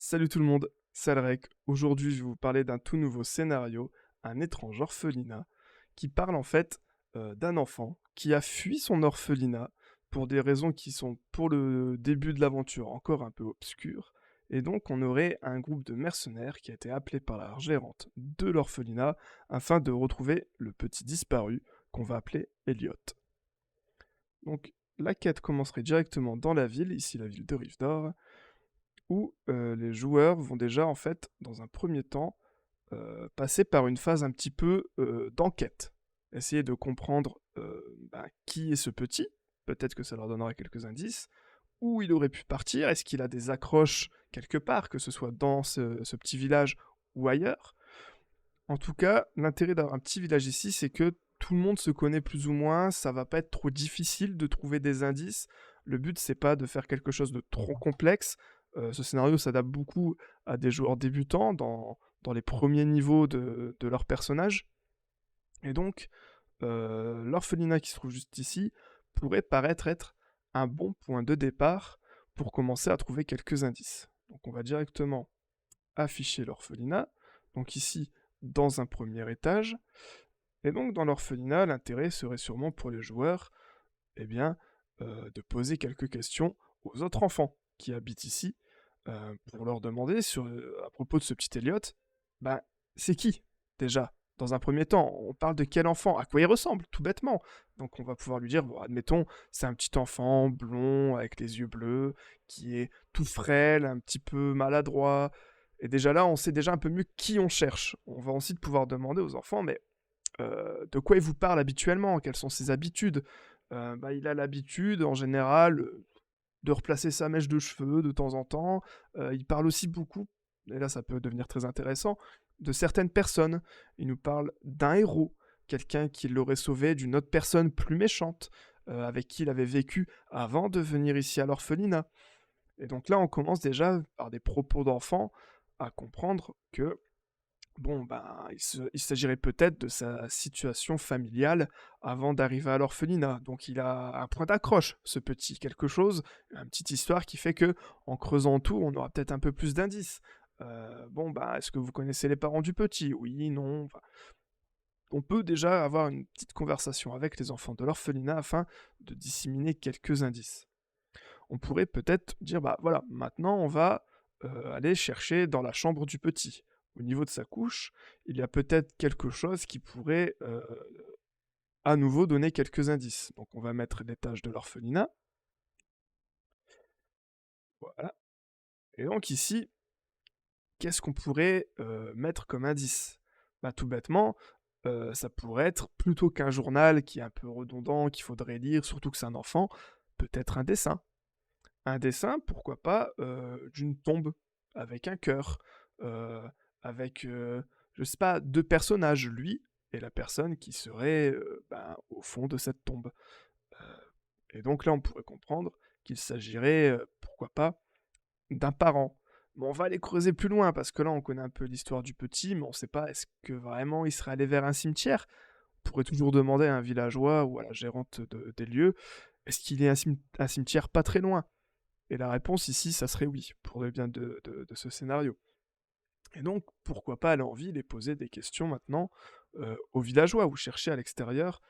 Salut tout le monde, c'est Alrek. Aujourd'hui, je vais vous parler d'un tout nouveau scénario, un étrange orphelinat, qui parle en fait d'un enfant qui a fui son orphelinat pour des raisons qui sont pour le début de l'aventure encore un peu obscures. Et donc, on aurait un groupe de mercenaires qui a été appelé par la gérante de l'orphelinat afin de retrouver le petit disparu qu'on va appeler Elliot. Donc, la quête commencerait directement dans la ville, ici la ville de Rive-d'Or, où les joueurs vont déjà, en fait, dans un premier temps, passer par une phase un petit peu d'enquête. Essayer de comprendre qui est ce petit, peut-être que ça leur donnera quelques indices, où il aurait pu partir, est-ce qu'il a des accroches quelque part, que ce soit dans ce petit village ou ailleurs. En tout cas, l'intérêt d'avoir un petit village ici, c'est que tout le monde se connaît plus ou moins, ça va pas être trop difficile de trouver des indices. Le but, c'est pas de faire quelque chose de trop complexe. Ce scénario s'adapte beaucoup à des joueurs débutants dans les premiers niveaux de leur personnage. Et donc, l'orphelinat qui se trouve juste ici pourrait paraître être un bon point de départ pour commencer à trouver quelques indices. Donc on va directement afficher l'orphelinat. Donc ici, dans un premier étage. Et donc dans l'orphelinat, l'intérêt serait sûrement pour les joueurs eh bien, de poser quelques questions aux autres enfants qui habitent ici, pour leur demander à propos de ce petit Elliot, ben, c'est qui déjà? Dans un premier temps, on parle de quel enfant? À quoi il ressemble, tout bêtement? Donc on va pouvoir lui dire, bon, admettons, c'est un petit enfant blond avec les yeux bleus, qui est tout frêle, un petit peu maladroit. Et déjà là, on sait déjà un peu mieux qui on cherche. On va ensuite pouvoir demander aux enfants, mais de quoi il vous parle habituellement? Quelles sont ses habitudes? Il a l'habitude, en général, de replacer sa mèche de cheveux de temps en temps. Il parle aussi beaucoup, et là ça peut devenir très intéressant, de certaines personnes. Il nous parle d'un héros, quelqu'un qui l'aurait sauvé d'une autre personne plus méchante, avec qui il avait vécu avant de venir ici à l'orphelinat. Et donc là, on commence déjà par des propos d'enfants à comprendre que il s'agirait peut-être de sa situation familiale avant d'arriver à l'orphelinat. Donc il a un point d'accroche, ce petit, quelque chose, une petite histoire qui fait que, en creusant tout, on aura peut-être un peu plus d'indices. Est-ce que vous connaissez les parents du petit? Oui, non. Enfin, on peut déjà avoir une petite conversation avec les enfants de l'orphelinat afin de disséminer quelques indices. On pourrait peut-être dire, bah voilà, maintenant on va aller chercher dans la chambre du petit. Au niveau de sa couche, il y a peut-être quelque chose qui pourrait à nouveau donner quelques indices. Donc on va mettre l'étage de l'orphelinat. Voilà. Et donc ici, qu'est-ce qu'on pourrait mettre comme indice? Bah, tout bêtement, ça pourrait être, plutôt qu'un journal qui est un peu redondant, qu'il faudrait lire, surtout que c'est un enfant, peut-être un dessin. Un dessin, pourquoi pas, d'une tombe, avec un cœur, heu, avec, je sais pas, 2 personnages, lui et la personne qui serait, au fond de cette tombe. Heu et donc là, on pourrait comprendre qu'il s'agirait, pourquoi pas, d'un parent. Mais on va aller creuser plus loin parce que là, on connaît un peu l'histoire du petit, mais on sait pas, est-ce que vraiment il serait allé vers un cimetière? On pourrait toujours demander à un villageois ou à la gérante des lieux, est-ce qu'il y a un cimetière pas très loin? Et la réponse ici, ça serait oui, pour le bien de ce scénario. Et donc, pourquoi pas aller en ville et poser des questions maintenant aux villageois ou chercher à l'extérieur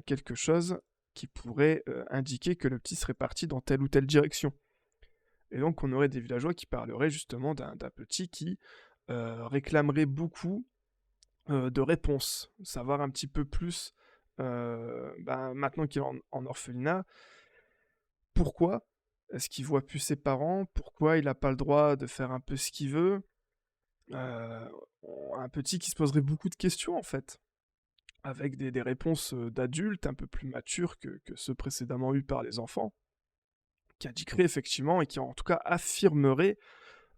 quelque chose qui pourrait indiquer que le petit serait parti dans telle ou telle direction. Et donc, on aurait des villageois qui parleraient justement d'un petit qui réclamerait beaucoup de réponses, savoir un petit peu plus, maintenant qu'il est en orphelinat, pourquoi est-ce qu'il voit plus ses parents? Pourquoi il n'a pas le droit de faire un peu ce qu'il veut? Heu, un petit qui se poserait beaucoup de questions, en fait, avec des réponses, d'adultes un peu plus matures que ceux précédemment eus par les enfants, qui indiqueraient effectivement et qui en tout cas affirmeraient,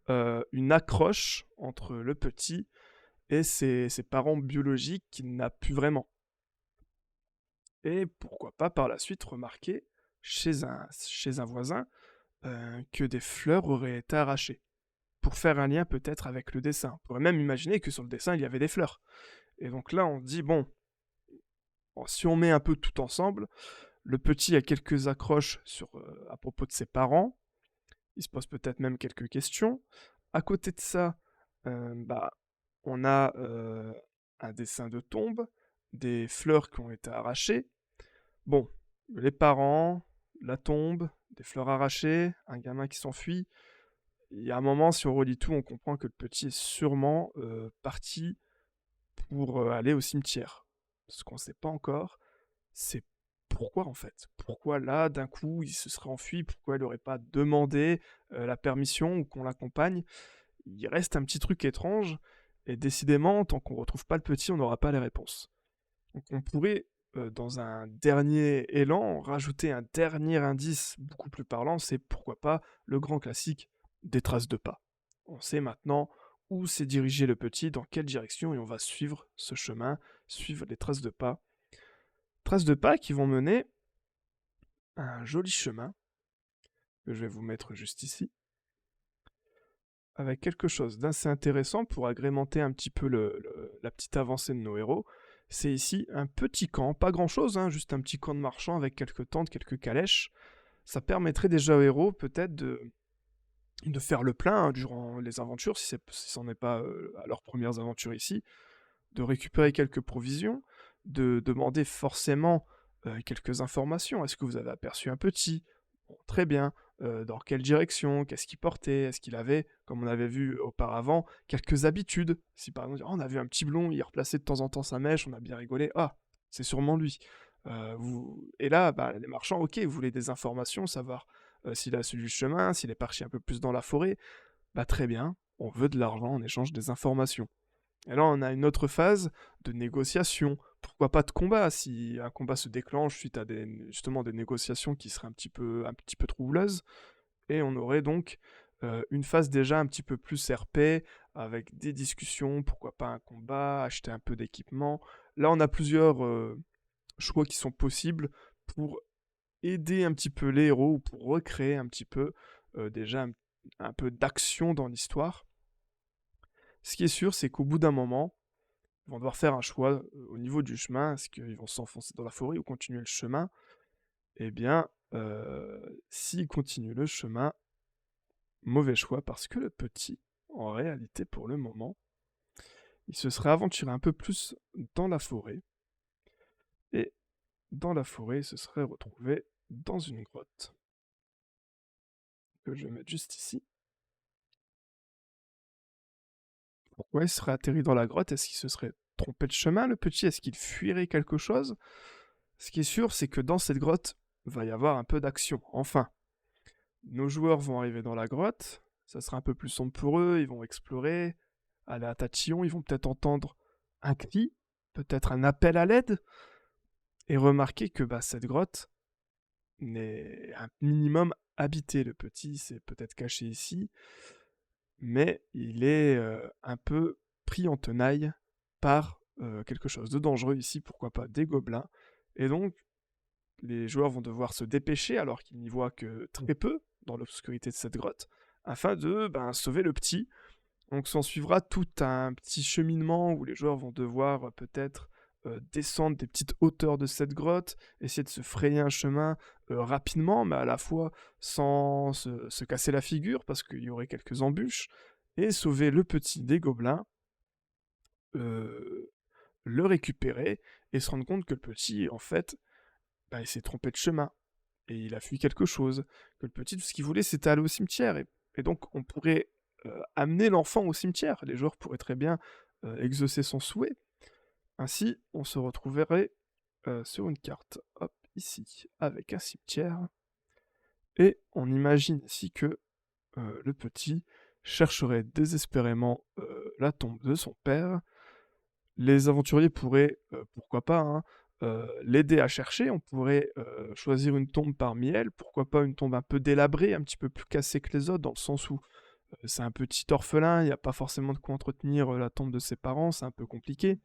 une accroche entre le petit et ses parents biologiques qu'il n'a plus vraiment. Et pourquoi pas par la suite remarquer chez un voisin, que des fleurs auraient été arrachées. Pour faire un lien peut-être avec le dessin. On pourrait même imaginer que sur le dessin, il y avait des fleurs. Et donc là, on dit, bon, si on met un peu tout ensemble, le petit a quelques accroches à propos de ses parents, il se pose peut-être même quelques questions. À côté de ça, bah, on a, un dessin de tombe, des fleurs qui ont été arrachées. Bon, les parents, la tombe, des fleurs arrachées, un gamin qui s'enfuit. Il y a un moment, si on relit tout, on comprend que le petit est sûrement, parti pour, aller au cimetière. Ce qu'on ne sait pas encore, c'est pourquoi, en fait? Pourquoi là, d'un coup, il se serait enfui? Pourquoi il n'aurait pas demandé, la permission ou qu'on l'accompagne? Il reste un petit truc étrange et décidément, tant qu'on retrouve pas le petit, on n'aura pas les réponses. Donc on pourrait, dans un dernier élan, rajouter un dernier indice beaucoup plus parlant, c'est pourquoi pas le grand classique des traces de pas. On sait maintenant où s'est dirigé le petit, dans quelle direction, et on va suivre ce chemin, suivre les traces de pas. Traces de pas qui vont mener à un joli chemin, que je vais vous mettre juste ici, avec quelque chose d'assez intéressant pour agrémenter un petit peu la petite avancée de nos héros. C'est ici un petit camp, pas grand chose, hein, juste un petit camp de marchands avec quelques tentes, quelques calèches. Ça permettrait déjà aux héros peut-être de faire le plein, hein, durant les aventures, si ce n'en est pas à leurs premières aventures ici, de récupérer quelques provisions, de demander forcément quelques informations. Est-ce que vous avez aperçu un petit? Bon, très bien. Dans quelle direction? Qu'est-ce qu'il portait? Est-ce qu'il avait, comme on avait vu auparavant, quelques habitudes? Si par exemple, oh, on a vu un petit blond, il replaçait de temps en temps sa mèche, on a bien rigolé, ah, c'est sûrement lui. Et là, bah, les marchands, ok, vous voulez des informations, savoir s'il a suivi le chemin, s'il est parti un peu plus dans la forêt, bah très bien, on veut de l'argent en échange des informations. Et là, on a une autre phase de négociation. Pourquoi pas de combat, si un combat se déclenche suite à justement des négociations qui seraient un petit peu troubleuses. Et on aurait donc une phase déjà un petit peu plus RP, avec des discussions, pourquoi pas un combat, acheter un peu d'équipement. Là, on a plusieurs choix qui sont possibles pour aider un petit peu les héros, ou pour recréer un petit peu déjà un peu d'action dans l'histoire. Ce qui est sûr, c'est qu'au bout d'un moment, ils vont devoir faire un choix au niveau du chemin. Est-ce qu'ils vont s'enfoncer dans la forêt ou continuer le chemin? Eh bien, s'ils continuent le chemin, mauvais choix, parce que le petit, en réalité, pour le moment, il se serait aventuré un peu plus dans la forêt, et dans la forêt, il se serait retrouvé dans une grotte, que je vais mettre juste ici. Pourquoi il serait atterri dans la grotte? Est-ce qu'il se serait trompé de chemin, le petit? Est-ce qu'il fuirait quelque chose? Ce qui est sûr, c'est que dans cette grotte, va y avoir un peu d'action, enfin. Nos joueurs vont arriver dans la grotte, ça sera un peu plus sombre pour eux, ils vont explorer, aller à tatillon, ils vont peut-être entendre un cri, peut-être un appel à l'aide, et remarquer que bah, cette grotte n'est un minimum habitée. Le petit s'est peut-être caché ici, mais il est un peu pris en tenaille par quelque chose de dangereux ici, pourquoi pas des gobelins, et donc les joueurs vont devoir se dépêcher alors qu'ils n'y voient que très peu dans l'obscurité de cette grotte, afin de sauver le petit. Donc s'en suivra tout un petit cheminement où les joueurs vont devoir peut-être descendre des petites hauteurs de cette grotte, essayer de se frayer un chemin rapidement, mais à la fois sans se casser la figure, parce qu'il y aurait quelques embûches, et sauver le petit des gobelins, le récupérer, et se rendre compte que le petit, en fait, il s'est trompé de chemin, et il a fui quelque chose, que le petit, tout ce qu'il voulait, c'était aller au cimetière, et donc on pourrait amener l'enfant au cimetière, les joueurs pourraient très bien exaucer son souhait. Ainsi, on se retrouverait sur une carte, hop, ici, avec un cimetière, et on imagine ici que le petit chercherait désespérément la tombe de son père. Les aventuriers pourraient, pourquoi pas, hein, l'aider à chercher. On pourrait choisir une tombe parmi elles, pourquoi pas une tombe un peu délabrée, un petit peu plus cassée que les autres, dans le sens où c'est un petit orphelin, il n'y a pas forcément de quoi entretenir la tombe de ses parents, c'est un peu compliqué.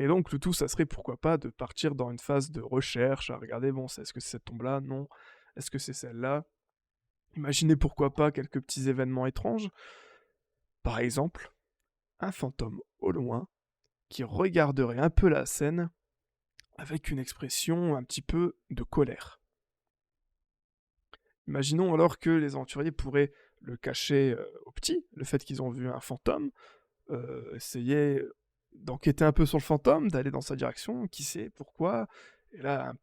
Et donc le tout, ça serait pourquoi pas de partir dans une phase de recherche, à regarder, bon, est-ce que c'est cette tombe-là? Non. Est-ce que c'est celle-là? Imaginez pourquoi pas quelques petits événements étranges. Par exemple, un fantôme au loin qui regarderait un peu la scène avec une expression un petit peu de colère. Imaginons alors que les aventuriers pourraient le cacher aux petits, le fait qu'ils ont vu un fantôme, essayer d'enquêter un peu sur le fantôme, d'aller dans sa direction, qui sait, pourquoi, et là,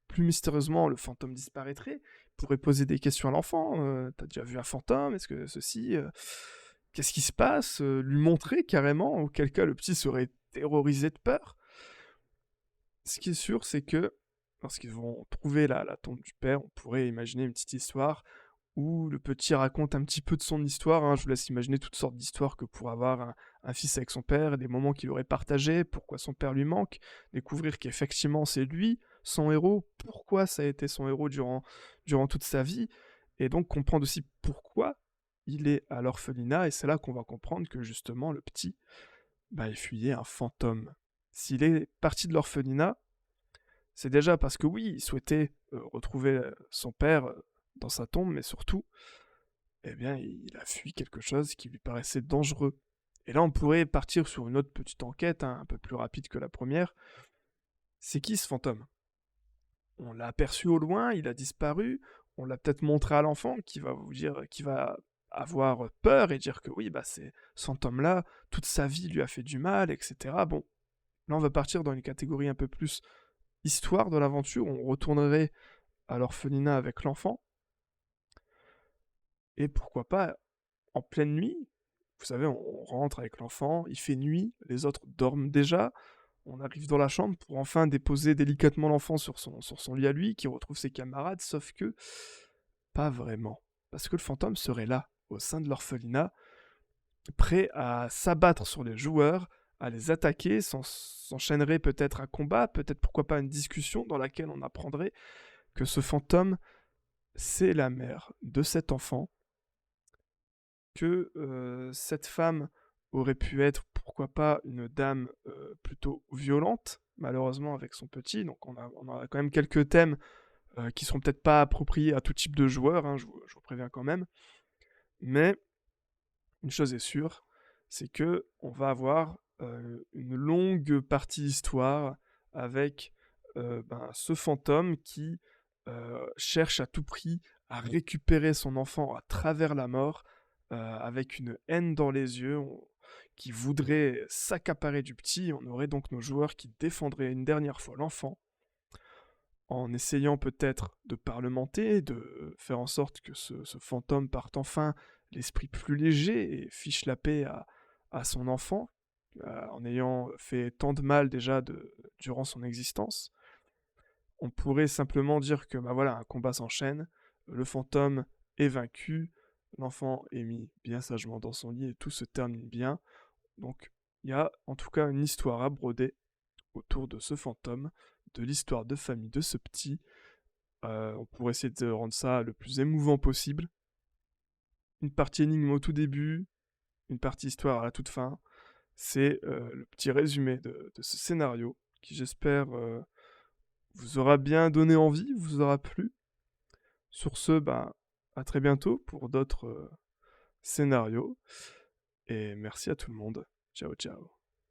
plus mystérieusement, le fantôme disparaîtrait, il pourrait poser des questions à l'enfant, t'as déjà vu un fantôme, est-ce que ceci, qu'est-ce qui se passe, lui montrer carrément, auquel cas le petit serait terrorisé de peur. Ce qui est sûr, c'est que lorsqu'ils vont trouver la tombe du père, on pourrait imaginer une petite histoire où le petit raconte un petit peu de son histoire, hein. Je vous laisse imaginer toutes sortes d'histoires que pourrait avoir un fils avec son père, des moments qu'il aurait partagés, pourquoi son père lui manque, découvrir qu'effectivement c'est lui, son héros, pourquoi ça a été son héros durant toute sa vie, et donc comprendre aussi pourquoi il est à l'orphelinat, et c'est là qu'on va comprendre que justement le petit, bah, il fuyait un fantôme. S'il est parti de l'orphelinat, c'est déjà parce que oui, il souhaitait retrouver son père dans sa tombe, mais surtout, eh bien, il a fui quelque chose qui lui paraissait dangereux. Et là, on pourrait partir sur une autre petite enquête, hein, un peu plus rapide que la première. C'est qui ce fantôme? On l'a aperçu au loin, il a disparu, on l'a peut-être montré à l'enfant qui va vous dire, qui va avoir peur et dire que oui, bah c'est ce fantôme-là, toute sa vie lui a fait du mal, etc. Bon, là on va partir dans une catégorie un peu plus histoire de l'aventure, on retournerait à l'orphelinat avec l'enfant, et pourquoi pas en pleine nuit, vous savez, on rentre avec l'enfant, il fait nuit, les autres dorment déjà, on arrive dans la chambre pour enfin déposer délicatement l'enfant sur son lit à lui, qui retrouve ses camarades, sauf que pas vraiment. Parce que le fantôme serait là, au sein de l'orphelinat, prêt à s'abattre sur les joueurs, à les attaquer, s'enchaînerait peut-être un combat, peut-être pourquoi pas une discussion dans laquelle on apprendrait que ce fantôme, c'est la mère de cet enfant, que cette femme aurait pu être, pourquoi pas, une dame plutôt violente, malheureusement avec son petit, donc on a quand même quelques thèmes qui seront peut-être pas appropriés à tout type de joueur, hein, je vous préviens quand même, mais une chose est sûre, c'est que on va avoir une longue partie histoire avec ce fantôme qui cherche à tout prix à récupérer son enfant à travers la mort, avec une haine dans les yeux, qui voudrait s'accaparer du petit. On aurait donc nos joueurs qui défendraient une dernière fois l'enfant, en essayant peut-être de parlementer, de faire en sorte que ce fantôme parte enfin l'esprit plus léger et fiche la paix à son enfant, en ayant fait tant de mal déjà durant son existence. On pourrait simplement dire que bah voilà, un combat s'enchaîne, le fantôme est vaincu, l'enfant est mis bien sagement dans son lit et tout se termine bien. Donc il y a en tout cas une histoire à broder autour de ce fantôme, de l'histoire de famille de ce petit. On pourrait essayer de rendre ça le plus émouvant possible. Une partie énigme au tout début, une partie histoire à la toute fin. C'est le petit résumé de ce scénario qui, j'espère, vous aura bien donné envie, vous aura plu. Sur ce, bah, à très bientôt pour d'autres scénarios. Et merci à tout le monde. Ciao, ciao.